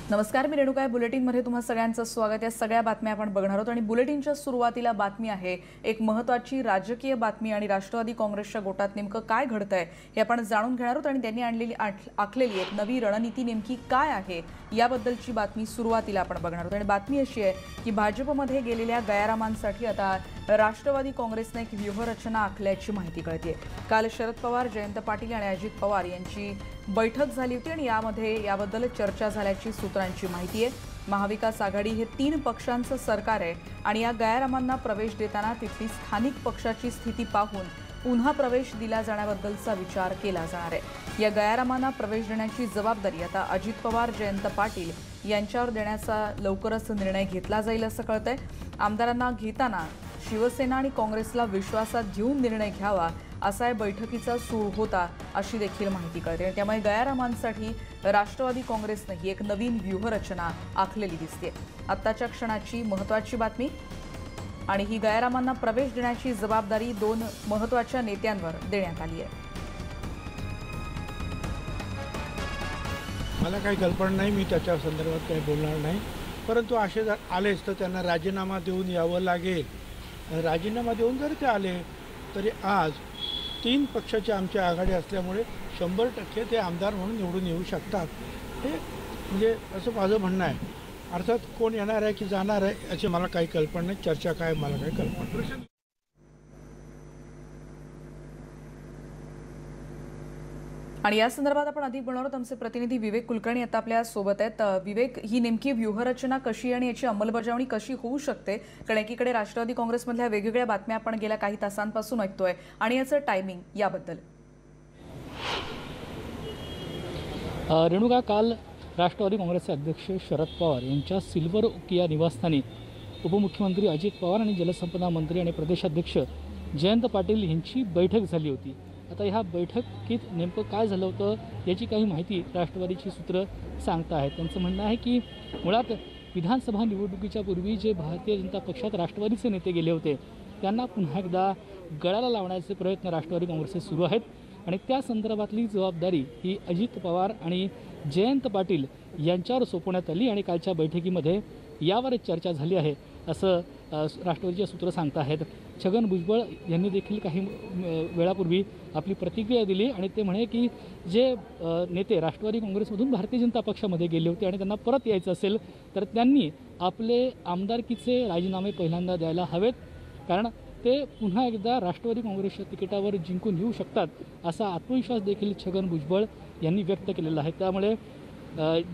नमस्कार, मी रेणुका. बुलेटिनमध्ये तुम्हा सगळ्यांचं स्वागत. या सगळ्या बातम्या आपण बघणार आहोत आणि बुलेटिनच्या सुरुवातीला बातमी आहे एक महत्त्वाची राजकीय बातमी आणि राष्ट्रवादी काँग्रेसच्या गोटात नेमकं काय घडतंय हे आपण जाणून घेणार आहोत आणि त्यांनी आखलेली एक नवी रणनीती नेमकी काय आहे याबद्दलची बातमी सुरुवातीला आपण बघणार आहोत. आणि बातमी अशी आहे की भाजपमध्ये गेलेल्या गैररामांसाठी आता राष्ट्रवादी काँग्रेसने एक व्यूहरचना आखल्याची माहिती कळते. काल शरद पवार, जयंत पाटील आणि अजित पवार यांची बैठक झाली होती आणि याबद्दल चर्चा झाल्याची सूत्रांची माहिती आहे. महाविकास आघाडी हे 3 पक्षांचं सरकार आहे आणि या गैररामांना प्रवेश देताना तिथली स्थानिक पक्षाची स्थिती पाहून पुन्हा प्रवेश दिला जाण्याबद्दलचा विचार केला जाणार आहे. या गैररामांना प्रवेश देण्याची जबाबदारी आता अजित पवार, जयंत पाटील यांच्यावर देण्याचा लवकरच निर्णय घेतला जाईल असं कळतंय. आमदारांना घेताना शिवसेना आणि काँग्रेसला विश्वासात घेऊन निर्णय घ्यावा असा या बैठकीचा सूर होता अशी देखील माहिती कळते. त्यामुळे गैररामांसाठी राष्ट्रवादी काँग्रेसने ही एक नवीन व्यूहरचना आखलेली दिसते. आत्ताच्या क्षणाची महत्त्वाची बातमी आणि ही गैररामांना प्रवेश देण्याची जबाबदारी 2 महत्त्वाच्या नेत्यांवर देण्यात आली आहे. मला काही कल्पना नाही, मी त्याच्या संदर्भात काही बोलणार नाही. परंतु असे जर आलेच तर त्यांना राजीनामा देऊन यावं लागेल. राजीनामा देऊन जर ते आले तरी आज 3 पक्षाची आमची आघाडी असल्यामुळे 100% ते आमदार म्हणून निवडून येऊ शकतात. हे म्हणजे असं माझं म्हणणं आहे. अर्थात कोण येणार आहे की जाणार आहे याची मला काही कल्पना नाही. चर्चा काय मला काही कल्पना नाही. आणि या संदर्भात आपण अधिक बोलणार आहोत. आमचे प्रतिनिधी विवेक कुलकर्णी आता आपल्या सोबत आहेत. विवेक, ही नेमकी व्यूहरचना कशी आणि याची अंमलबजावणी कशी होऊ शकते? कारण एकीकडे राष्ट्रवादी काँग्रेसमधल्या वेगवेगळ्या बातम्या आपण गेल्या काही तासांपासून ऐकतोय आणि याचं टायमिंग याबद्दल. रेणुका, काल राष्ट्रवादी काँग्रेसचे अध्यक्ष शरद पवार यांच्या सिल्वर ओक या निवासस्थानी उपमुख्यमंत्री अजित पवार आणि जलसंपदा मंत्री आणि प्रदेशाध्यक्ष जयंत पाटील यांची बैठक झाली होती. आता ह्या बैठकीत नेमकं काय झालं होतं याची काही माहिती राष्ट्रवादीची सूत्र सांगत आहेत. त्यांचं म्हणणं आहे की मुळात विधानसभा निवडणुकीच्या पूर्वी जे भारतीय जनता पक्षात राष्ट्रवादीचे नेते गेले होते त्यांना पुन्हा एकदा गळाला लावण्याचे प्रयत्न राष्ट्रवादी काँग्रेसचे सुरू आहेत आणि त्या संदर्भातली जबाबदारी ही अजित पवार आणि जयंत पाटील यांच्यावर सोपवण्यात आली आणि कालच्या बैठकीमध्ये यावर चर्चा झाली आहे असं राष्ट्रवादीचे सूत्र सांगत आहेत. छगन भुजबळ यांनी देखील काही वेळापूर्वी आपली प्रतिक्रिया दिली आणि ते म्हणे की जे नेते राष्ट्रवादी काँग्रेसमधून भारतीय जनता पक्षामध्ये गेले होते आणि त्यांना परत यायचं असेल तर त्यांनी आपले आमदारकीचे राजीनामे पहिल्यांदा द्यायला हवेत, कारण ते पुन्हा एकदा राष्ट्रवादी काँग्रेसच्या तिकिटावर जिंकून येऊ शकतात असा आत्मविश्वास देखील छगन भुजबळ यांनी व्यक्त केलेला आहे. त्यामुळे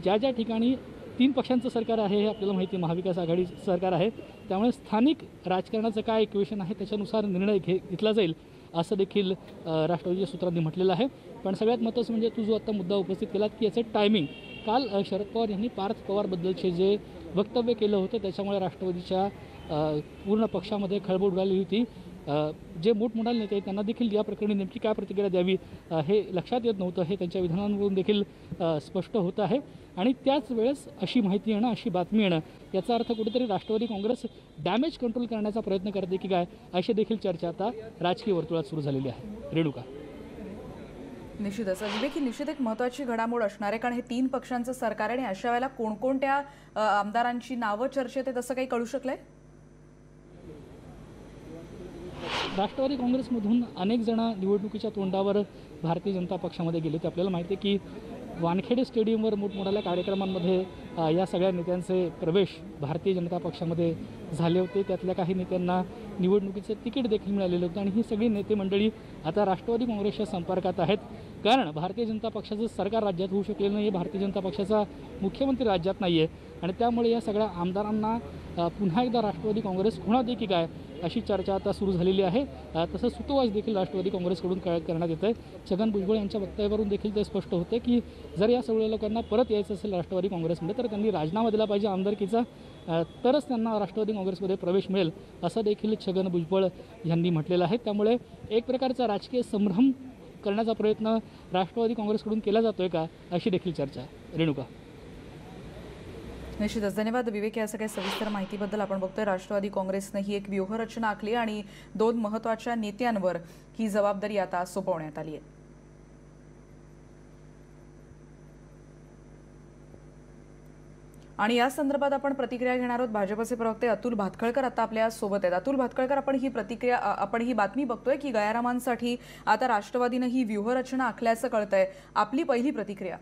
ज्या ठिकाणी 3 पक्षांचं सरकार आहे हे आपल्याला माहिती आहे, महाविकास आघाडी सरकार आहे, त्यामुळे स्थानिक राजकारणाचं काय इक्वेशन आहे त्याच्यानुसार निर्णय घेतला जाईल असं देखील राष्ट्रवादीच्या सूत्रांनी म्हटलेलं आहे. पण सगळ्यात महत्त्वाचं म्हणजे तू जो आता मुद्दा उपस्थित केलात की याचं टायमिंग, काल शरद पवार यांनी पार्थ पवारबद्दलचे जे वक्तव्य केलं होतं त्याच्यामुळे राष्ट्रवादीच्या पूर्ण पक्षामध्ये खळबळ उडाली होती. जे मोठमोठाले नेते आहेत त्यांना देखील या प्रकरणी नेमकी काय प्रतिक्रिया द्यावी हे लक्षात येत नव्हतं. हे त्यांच्या विधानांवरून देखील स्पष्ट होत आहे. आणि त्याच वेळेस अशी माहिती येणं, अशी बातमी येणं याचा अर्थ कुठेतरी राष्ट्रवादी काँग्रेस डॅमेज कंट्रोल करण्याचा प्रयत्न करते की काय अशी देखील चर्चा आता राजकीय वर्तुळात सुरू झालेली आहे. रेणुका, निश्चितच विवेक, ही निश्चित एक महत्त्वाची घडामोड असणार आहे कारण हे 3 पक्षांचं सरकार आहे आणि अशा वेळेला कोणकोणत्या आमदारांची नावं चर्चेत आहेत असं काही कळू शकलंय? राष्ट्रवादी काँग्रेसमधून अनेक जण निवडणुकीच्या तोंडावर भारतीय जनता पक्षामध्ये गेले होते. आपल्याला माहिती आहे की वानखेडे स्टेडियमवर मोठमोठ्या कार्यक्रमांमध्ये या सगळ्या नेत्यांचे प्रवेश भारतीय जनता पक्षामध्ये झाले होते. त्यातल्या काही नेत्यांना निवडणुकीचं तिकीट देखील मिळालेलं होतं आणि ही सगळी नेते मंडळी आता राष्ट्रवादी काँग्रेसच्या संपर्कात आहेत, कारण भारतीय जनता पक्षाचं सरकार राज्यात होऊ शकलेलं नाही आहे, भारतीय जनता पक्षाचा मुख्यमंत्री राज्यात नाही आहे आणि त्यामुळे या सगळ्या आमदारांना पुन्हा एकदा राष्ट्रवादी काँग्रेस होणार दे की काय अशी चर्चा आता सुरू झालेली आहे. तसं सुतोवाच देखील राष्ट्रवादी काँग्रेसकडून करण्यात येतं आहे. छगन भुजबळ यांच्या वक्तव्यावरून देखील ते स्पष्ट होते की जर या सगळ्या लोकांना परत यायचं असेल राष्ट्रवादी काँग्रेसमध्ये तर त्यांनी राजीनामा दिला पाहिजे आमदारकीचा, तरच त्यांना राष्ट्रवादी काँग्रेसमध्ये प्रवेश मिळेल असं देखील छगन भुजबळ यांनी म्हटलेलं आहे. त्यामुळे एक प्रकारचा राजकीय संभ्रम करण्याचा प्रयत्न राष्ट्रवादी काँग्रेसकडून केला जातोय का अशी देखील चर्चा. रेणुका, निश्चितच धन्यवाद विवेक. या सगळ्या सविस्तर माहितीबद्दल. आपण बघतोय राष्ट्रवादी काँग्रेसने ही एक व्यूहरचना आखली आणि 2 महत्त्वाच्या नेत्यांवर ही जबाबदारी आता सोपवण्यात आली आहे. आणि या संदर्भात आपण प्रतिक्रिया घेणार आहोत. भाजपचे प्रवक्ते अतुल भातखळकर आता आपल्या सोबत आहेत. अतुल भातखळकर, आपण ही बातमी बघतोय की गयारामांसाठी आता राष्ट्रवादीनं ही व्यूहरचना आखल्याचं कळतंय. आपली पहिली प्रतिक्रिया?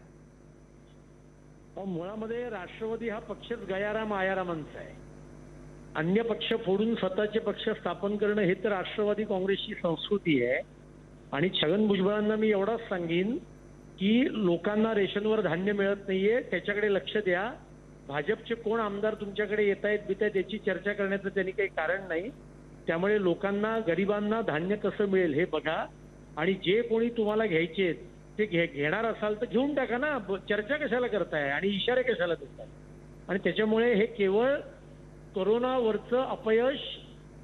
मुळामध्ये राष्ट्रवादी हा पक्षच गयाराम आयारामांचा आहे. अन्य पक्ष फोडून स्वतःचे पक्ष स्थापन करणं हे तर राष्ट्रवादी काँग्रेसची संस्कृती आहे. आणि छगन भुजबळांना मी एवढाच सांगेन की लोकांना रेशनवर धान्य मिळत नाहीये, त्याच्याकडे लक्ष द्या. भाजपचे कोण आमदार तुमच्याकडे येत आहेत बित आहेत याची चर्चा करण्याचं त्यांनी काही कारण नाही. त्यामुळे लोकांना, गरिबांना धान्य कसं मिळेल हे बघा. आणि जे कोणी तुम्हाला घ्यायचे ते घेणार असाल तर घेऊन टाका ना. चर्चा कशाला करताय आणि इशारे कशाला देताय? आणि त्याच्यामुळे हे केवळ कोरोनावरचं अपयश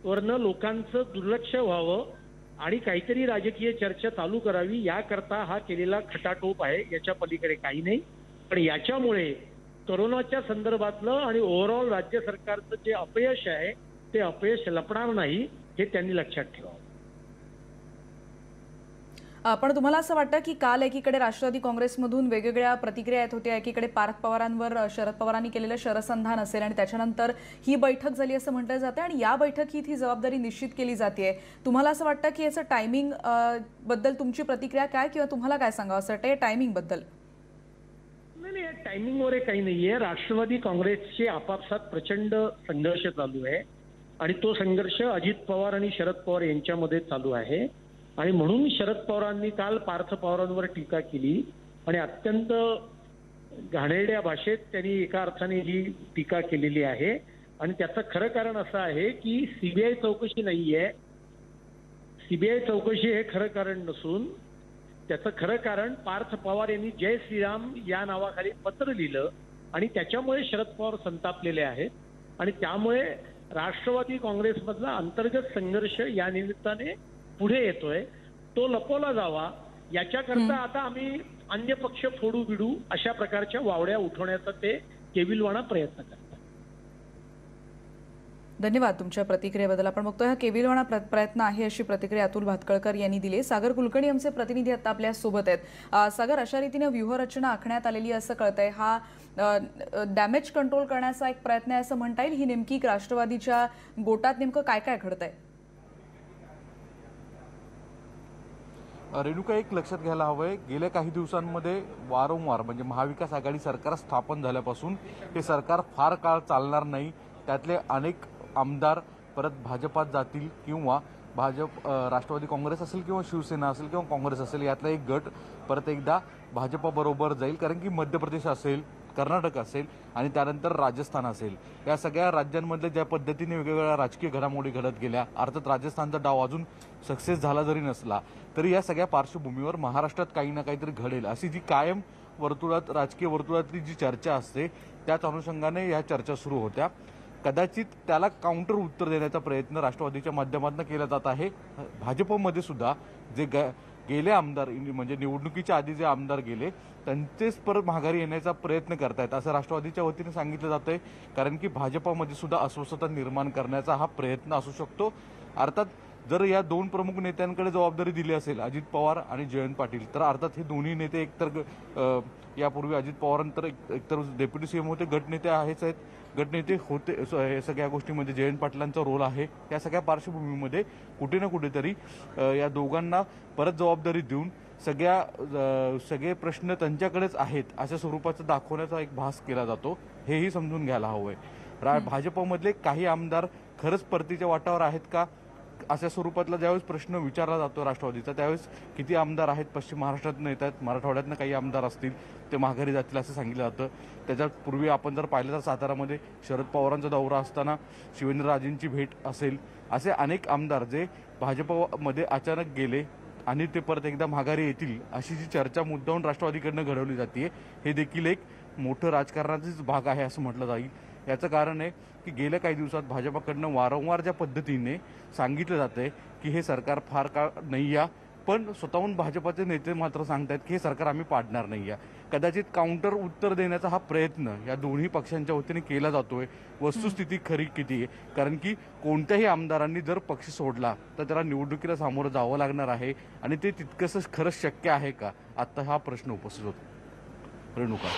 वरनं लोकांचं दुर्लक्ष व्हावं आणि काहीतरी राजकीय चर्चा चालू करावी याकरता हा केलेला खटाटोप आहे. याच्या पलीकडे काही नाही. पण याच्यामुळे कोरोनाच्या संदर्भातलं आणि ओव्हरऑल राज्य सरकारचं जे अपयश आहे ते अपयश लपणार नाही हे त्यांनी लक्षात ठेवावं. पण तुम्हाला असं वाटतं की काल एकीकडे राष्ट्रवादी काँग्रेसमधून वेगवेगळ्या प्रतिक्रिया येत होत्या, एकीकडे पार्थ पवारांवर शरद पवारांनी केलेलं शरसंधान असेल आणि त्याच्यानंतर ही बैठक झाली असं म्हटलं जातं आणि या बैठकीत ही जबाबदारी निश्चित केली जाते. तुम्हाला असं वाटतं की याचं टायमिंग बद्दल तुमची प्रतिक्रिया काय, किंवा तुम्हाला काय सांगावं असं वाटतं टायमिंग बद्दल? नाही, टायमिंगवर काही नाहीये. राष्ट्रवादी काँग्रेसचे आपापसात प्रचंड संघर्ष चालू आहे आणि तो संघर्ष अजित पवार आणि शरद पवार यांच्यामध्ये चालू आहे. आणि म्हणून शरद पवारांनी काल पार्थ पवारांवर टीका केली आणि अत्यंत घाणेरड्या भाषेत त्यांनी एका अर्थाने ही टीका केलेली आहे. आणि त्याचं खरं कारण असं आहे की सीबीआय चौकशी नाहीये. सीबीआय चौकशी हे खरं कारण नसून त्याचं खरं कारण पार्थ पवार यांनी जय श्रीराम या नावाखाली पत्र लिहिलं आणि त्याच्यामुळे शरद पवार संतापलेले आहेत. आणि त्यामुळे राष्ट्रवादी काँग्रेसमधला अंतर्गत संघर्ष या निमित्ताने पुढे येतोय. तो लपवला जावा याच्याकरता आता आम्ही अन्य पक्ष फोडू बिडू अशा प्रकारच्या वावड्या उठवण्याचा ते केविलवाणा प्रयत्न करतात. धन्यवाद तुमच्या प्रतिक्रियेबद्दल. आपण बघतोय हा केविलवाणा प्रयत्न आहे अशी प्रतिक्रिया अतुल भातखळकर यांनी दिली. सागर कुलकर्णी आमचे प्रतिनिधी आता आपल्या सोबत आहेत. सागर, अशा रीतीने व्यूहरचना आखण्यात आलेली असं कळतंय. हा डॅमेज कंट्रोल करण्याचा एक प्रयत्न आहे असं म्हणता येईल. ही नेमकी राष्ट्रवादीच्या गोटात नेमकं काय काय घडतंय? रेणुका, एक लक्षात घ्यायला हवंय, गेल्या काही दिवसांमध्ये वारंवार म्हणजे महाविकास आघाडी सरकार स्थापन झाल्यापासून हे सरकार फार काळ चालणार नाही. त्यातले अनेक आमदार परत भाजपात जातील किंवा राष्ट्रवादी काँग्रेस असेल किंवा शिवसेना असेल किंवा काँग्रेस असेल यातला एक गट परत एकदा भाजपाबरोबर जाईल. कारण की मध्य प्रदेश असेल, कर्नाटक असेल आणि त्यानंतर राजस्थान असेल, या सगळ्या राज्यांमध्ये ज्या पद्धतीने वेगवेगळ्या राजकीय घडामोडी घडत गेल्या, अर्थात राजस्थानचा डाव अजून सक्सेस झाला जरी नसला तरी या सगळ्या पार्श्वभूमीवर महाराष्ट्रात काही ना काहीतरी घडेल अशी जी कायम वर्तुळात, राजकीय वर्तुळातली जी चर्चा असते त्याच अनुषंगाने या चर्चा सुरू होत्या. कदाचित त्याला काउंटर उत्तर देण्याचा प्रयत्न राष्ट्रवादीच्या माध्यमातून केला जात आहे. भाजपमध्ये सुद्धा जे गेले आमदार म्हणजे निवडणुकीच्या आधी जे आमदार गेले त्यांचेच परत माघारी येण्याचा प्रयत्न करतायत असं राष्ट्रवादीच्या वतीने सांगितलं जातंय. कारण की भाजपमध्ये सुद्धा अस्वस्थता निर्माण करण्याचा हा प्रयत्न असू शकतो. अर्थात जर या दोन प्रमुख नेत्यांकडे जबाबदारी दिली असेल, अजित पवार आणि जयंत पाटील, तर अर्थात हे दोन्ही नेते एकतर यापूर्वी अजित पवारांतर एकतर डेप्युटी सीएम होते, गटनेते आहेच आहेत, गटनेते होते. हे सगळ्या गोष्टीमध्ये जयंत पाटलांचा रोल आहे. या सगळ्या पार्श्वभूमीमध्ये कुठे ना कुठेतरी या दोघांना परत जबाबदारी देऊन सगळे प्रश्न त्यांच्याकडेच आहेत अशा स्वरूपाचा दाखवण्याचा एक भास केला जातो. हेही समजून घ्यायला हवंय. भाजपमधले काही आमदार खरंच परतीच्या वाटावर आहेत का अशा स्वरूपातला ज्यावेळेस प्रश्न विचारला जातो राष्ट्रवादीचा, त्यावेळेस किती आमदार आहेत पश्चिम महाराष्ट्रातून येत आहेत, मराठवाड्यातनं काही आमदार असतील ते माघारी जातील असं सांगितलं जातं. त्याच्या पूर्वी आपण जर पाहिलं तर सातारामध्ये शरद पवारांचा दौरा असताना शिवेंद्रराजेंची भेट असेल, असे अनेक आमदार जे भाजपमध्ये अचानक गेले आणि ते परत एकदा माघारी येतील अशी जी चर्चा मुद्दाहून राष्ट्रवादीकडनं घडवली जाते, हे देखील एक मोठं राजकारणाचाच भाग आहे असं म्हटलं जाईल. याचं कारण आहे की गेल्या काही दिवसात भाजपाकडनं वारंवार ज्या पद्धतीने सांगितलं जातंय की हे सरकार फार काळ नाही या, पण स्वतःहून भाजपाचे नेते मात्र सांगतायत की हे सरकार आम्ही पाडणार नाही या. कदाचित काउंटर उत्तर देण्याचा हा प्रयत्न या दोन्ही पक्षांच्या वतीने केला जातोय. वस्तुस्थिती खरी किती आहे, कारण की कोणत्याही आमदारांनी जर पक्ष सोडला तर त्याला निवडणुकीला सामोरं जावं लागणार आहे आणि ते तितकंसं खरंच शक्य आहे का, आता हा प्रश्न उपस्थित होतो. रेणुका,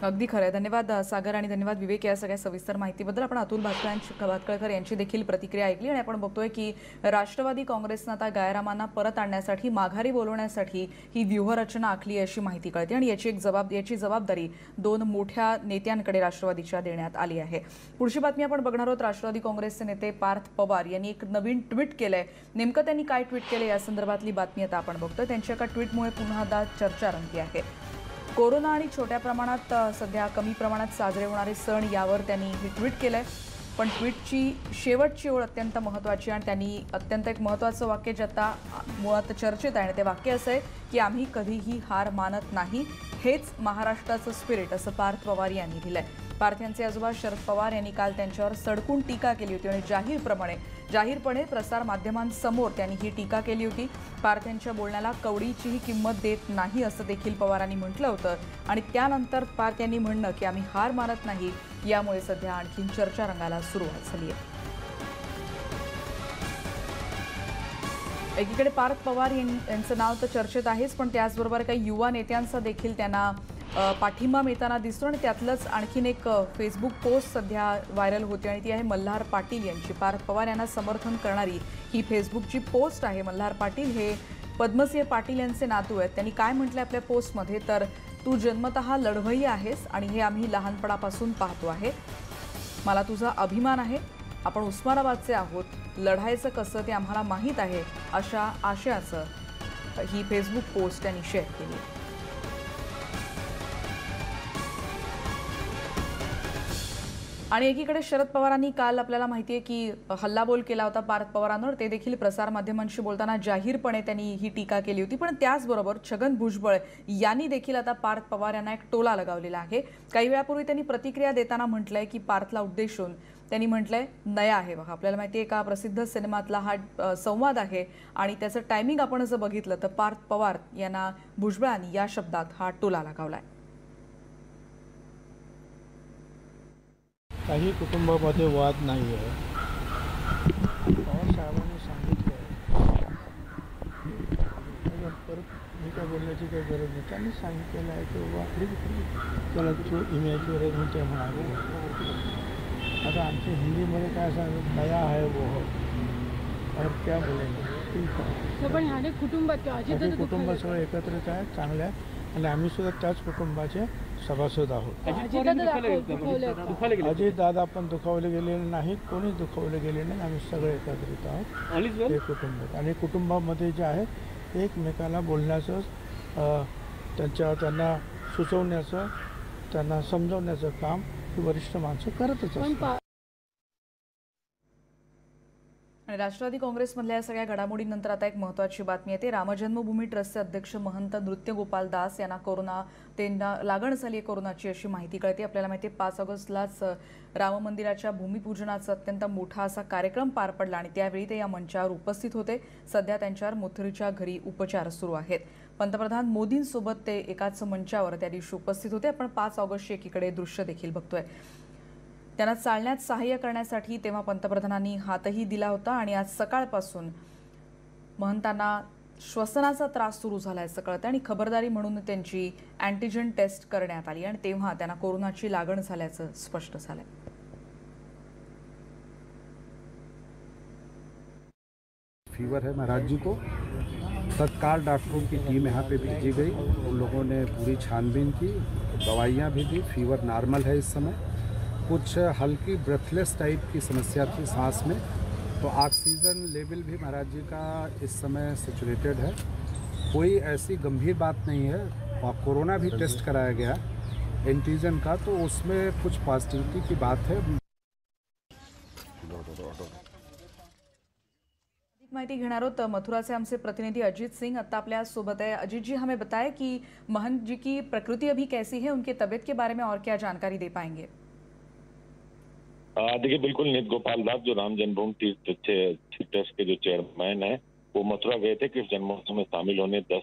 अगदी खरं आहे. धन्यवाद सागर आणि धन्यवाद विवेक या सगळ्या सविस्तर माहितीबद्दल. आपण अतुल भातखळकर यांची देखील प्रतिक्रिया ऐकली आणि आपण बघतोय की राष्ट्रवादी काँग्रेसनं आता गायरामांना परत आणण्यासाठी, माघारी बोलवण्यासाठी ही व्यूहरचना आखली अशी माहिती कळते आणि याची जबाबदारी 2 मोठ्या नेत्यांकडे राष्ट्रवादीच्या देण्यात आली आहे. पुढची बातमी आपण बघणार आहोत. राष्ट्रवादी काँग्रेसचे नेते पार्थ पवार यांनी एक नवीन ट्विट केलंय. नेमकं त्यांनी काय ट्विट केलं या संदर्भातली बातमी आता आपण बघतोय. त्यांच्या एका ट्विटमुळे पुन्हा एकदा चर्चा रंगली आहे. कोरोना आणि छोट्या प्रमाणात सध्या कमी प्रमाणात साजरे होणारे सण यावर त्यांनी हे ट्विट केलंय. पण ट्विटची शेवटची ओळ अत्यंत महत्त्वाची आणि त्यांनी अत्यंत एक महत्त्वाचं वाक्य जे आता मुळात चर्चेत आहे. ते वाक्य असं आहे की आम्ही कधीही हार मानत नाही, हेच महाराष्ट्राचं स्पिरिट, असं पार्थ पवार यांनी दिलंय. पार्थ यांचे आजोबा शरद पवार यांनी काल त्यांच्यावर सडकून टीका केली होती आणि जाहीरपणे प्रसार माध्यमांसमोर त्यांनी ही टीका केली होती. पार्थ यांच्या बोलण्याला कवडीचीही किंमत देत नाही असं देखील पवारांनी म्हटलं होतं आणि त्यानंतर पार्थ यांनी म्हणणं की आम्ही हार मानत नाही, यामुळे सध्या आणखीन चर्चा रंगायला सुरुवात झाली आहे. एकीकडे पार्थ पवार यांचं नाव तर चर्चेत आहेच, पण त्याचबरोबर काही युवा नेत्यांचा देखील त्यांना पाठिंबा मिळताना दिसतो आणि त्यातलंच आणखीन एक फेसबुक पोस्ट सध्या व्हायरल होते आणि ती आहे मल्हार पाटील यांची. पार्थ पवार यांना समर्थन करणारी ही फेसबुकची पोस्ट आहे. मल्हार पाटील हे पद्मसिंह पाटील यांचे नातू आहेत. त्यांनी काय म्हटलं आपल्या पोस्टमध्ये, तर तू जन्मतः लढवई आहेस आणि हे आम्ही लहानपणापासून पाहतो आहे. मला तुझा अभिमान आहे. आपण उस्मानाबादचे आहोत. लढायचं कसं ते आम्हाला माहीत आहे, अशा आशयाचं ही फेसबुक पोस्ट त्यांनी शेअर केली. आणि एकीकडे शरद पवारांनी काल आपल्याला माहिती आहे की हल्लाबोल केला होता पार्थ पवारांवर. ते देखील प्रसारमाध्यमांशी बोलताना जाहीरपणे त्यांनी ही टीका केली होती. पण त्याचबरोबर छगन भुजबळ यांनी देखील आता पार्थ पवार यांना एक टोला लगावलेला आहे. काही वेळापूर्वी त्यांनी प्रतिक्रिया देताना म्हटलंय की पार्थला उद्देशून त्यांनी म्हटलंय नया आहे. बघा, आपल्याला माहिती आहे का प्रसिद्ध सिनेमातला हा संवाद आहे आणि त्याचं टायमिंग आपण जर बघितलं तर पार्थ पवार यांना भुजबळांनी या शब्दात हा टोला लगावलाय. काही कुटुंबामध्ये वाद नाही आहे. पवार साहेबांनी सांगितलं परत मी काय बोलण्याची काही गरज नाही. त्यांनी सांगितलेलं आहे की बाबा त्याला तो इमेजवर म्हणून ते म्हणाले. आता आमच्या हिंदीमध्ये काय सांगत नया आहे वो और क्या बोलेंगे. ठीक आहे, पण ह्याने कुटुंब सगळं एकत्रित आहे, चांगलं आहे आणि आम्ही सुद्धा त्याच कुटुंबाचे सभासद आहोत. अजितदादा पण दुखावले गेलेले नाहीत, कोणी दुखावले गेले नाही. आम्ही सगळे एकत्रित आहोत, हे कुटुंब. आणि कुटुंबामध्ये जे आहे एकमेकाला बोलण्याचं, त्यांना सुचवण्याचं, त्यांना समजवण्याचं काम वरिष्ठ माणसं करतच असतात. आणि राष्ट्रवादी काँग्रेसमधल्या या सगळ्या घडामोडींनंतर आता एक महत्त्वाची बातमी येते. रामजन्मभूमी ट्रस्टचे अध्यक्ष महंत नृत्यगोपाल दास यांना त्यांना लागण झाली आहे कोरोनाची, अशी माहिती कळते. आपल्याला माहिती आहे 5 ऑगस्टलाच राम मंदिराच्या भूमिपूजनाचा अत्यंत मोठा असा कार्यक्रम पार पडला आणि त्यावेळी ते या मंचावर उपस्थित होते. सध्या त्यांच्यावर मुथुरीच्या घरी उपचार सुरू आहेत. पंतप्रधान मोदींसोबत ते एकाच मंचावर त्या दिवशी उपस्थित होते. आपण 5 ऑगस्टचे एकीकडे दृश्य देखील बघतोय. त्यांना चालण्यात सहाय्य करण्यासाठी तेव्हा पंतप्रधानांनी हातही दिला होता आणि आज सकाळपासून महंतांना श्वसनाचा त्रास सुरू झाला असं कळतं आणि खबरदारी म्हणून त्यांची अँटीजन टेस्ट करण्यात आली आणि तेव्हा त्यांना कोरोनाची लागण झाल्याचं स्पष्ट झालंय. फीवर है महाराज जी को, तत्काल डॉक्टरों की टीम यहाँ पे भेजी गई. उन लोगों ने पूरी छानबीन की, दवाइयाँ भी दी. फीवर नॉर्मल है इस समय. कुछ हल्की ब्रेथलेस टाइप की समस्या थी सांस में, तो ऑक्सीजन लेवल भी महाराज जी का इस समय सैचुरेटेड है. कोई ऐसी गंभीर बात नहीं है. और कोरोना भी टेस्ट कराया गया एंटीजन का, तो उसमें कुछ पॉजिटिविटी की बात है. माहिती घेणार आहोत मथुरा से हमसे प्रतिनिधि अजीत सिंह आता अपने सोबत है. अजीत जी, हमें बताएं कि महंत जी की प्रकृति अभी कैसी है, उनकी तबीयत के बारे में और क्या जानकारी दे पाएंगे. देखिए, बिल्कुल नित गोपाल दास जो राम जन्मभूमि तीर्थ ट्रस्ट के जो चेयरमैन है, वो मथुरा गए थे कृष्ण जन्मोत्सव में शामिल होने 10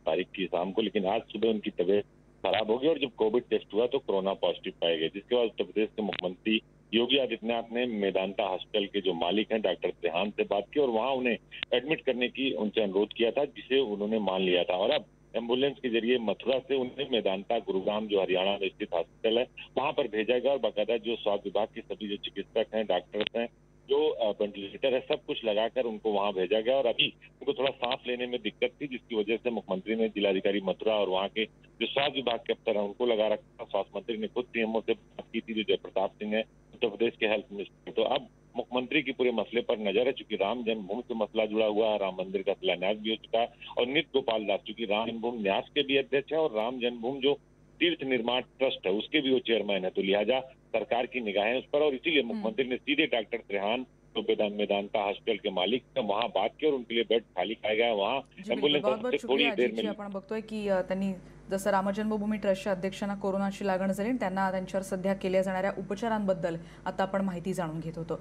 तारीख की शाम को, लेकिन आज सुबह उनकी तबीयत खराब हो गई और जब कोविड टेस्ट हुआ तो कोरोना पॉजिटिव पाए गए. जिसके बाद उत्तर प्रदेश के मुख्यमंत्री योगी आदित्यनाथ ने मेदांता हॉस्पिटल के जो मालिक हैं डॉक्टर त्रेहान से बात की और वहां उन्हें एडमिट करने की उनसे अनुरोध किया था, जिसे उन्होंने मान लिया था. और अब एम्बुलेंस के जरिए मथुरा से उन्हें मेदांता गुरुग्राम जो हरियाणा में स्थित हॉस्पिटल है वहां पर भेजा गया और बाकायदा जो स्वास्थ्य विभाग के सभी जो चिकित्सक हैं, डॉक्टर्स हैं, जो वेंटिलेटर है, सब कुछ लगाकर उनको वहां भेजा गया। और अभी उनको थोड़ा सांस लेने में दिक्कत थी, जिसकी वजह से मुख्यमंत्री ने जिलाधिकारी मथुरा और वहां के जो स्वास्थ्य विभाग के अफसर हैं उनको लगा रखा। स्वास्थ्य मंत्री ने खुद सीएमओ से बात की थी, जो जयप्रताप सिंह है, उत्तर प्रदेश के हेल्थ मिनिस्टर। तो अब मुख्यमंत्री की पूरे मसले पर नजर है, चूंकि राम जन्मभूमि से मसला जुड़ा हुआ है, राम मंदिर का शिलान्यास भी हो चुका है और नित्य गोपाल दास चूंकि राम जन्मभूमि न्यास के भी अध्यक्ष है और राम जन्मभूमि जो तीर्थ निर्माण ट्रस्ट है उसके भी वो चेयरमैन है, तो लिहाजा सरकार की निगाहें उस पर और इसीलिए मुख्यमंत्री ने सीधे डॉक्टर त्रेहान तो मेदांता हॉस्पिटल के मालिक से वहां बात की और उनके लिए बेड खाली कराया गया। वहां एम्बुलन्स थोडी देर में आपण बघतोय की त्यांनी जसं रामजन्मभूमी ट्रस्टच्या अध्यक्षांना कोरोनाची लागण झाली आणि त्यांना त्यांच्यावर सध्या केल्या जाणाऱ्या उपचारांबद्दल आता आपण माहिती जाणून घेत होतो।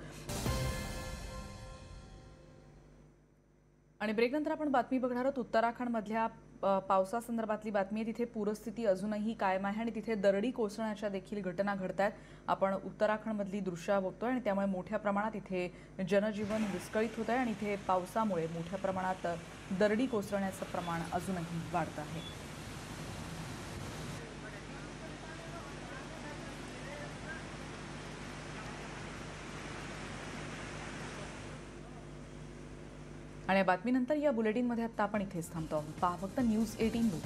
आणि ब्रेकनंतर आपण बातमी बघणार आहोत उत्तराखंडमधल्या पावसासंदर्भातली बातमी आहे। तिथे पूरस्थिती अजूनही कायम आहे आणि तिथे दरडी कोसळण्याच्या देखील घटना घडतात। आपण उत्तराखंडमधली दृश्य बघतोय आणि त्यामुळे मोठ्या प्रमाणात इथे जनजीवन विस्कळीत होत आहे आणि इथे पावसामुळे मोठ्या प्रमाणात दरडी कोसळण्याचं प्रमाण अजूनही वाढत आहे। आणि या बातमीनंतर या बुलेटिनमध्ये आता आपण इथेच थांबतो आहोत। पहा फक्त न्यूज 18 लोक।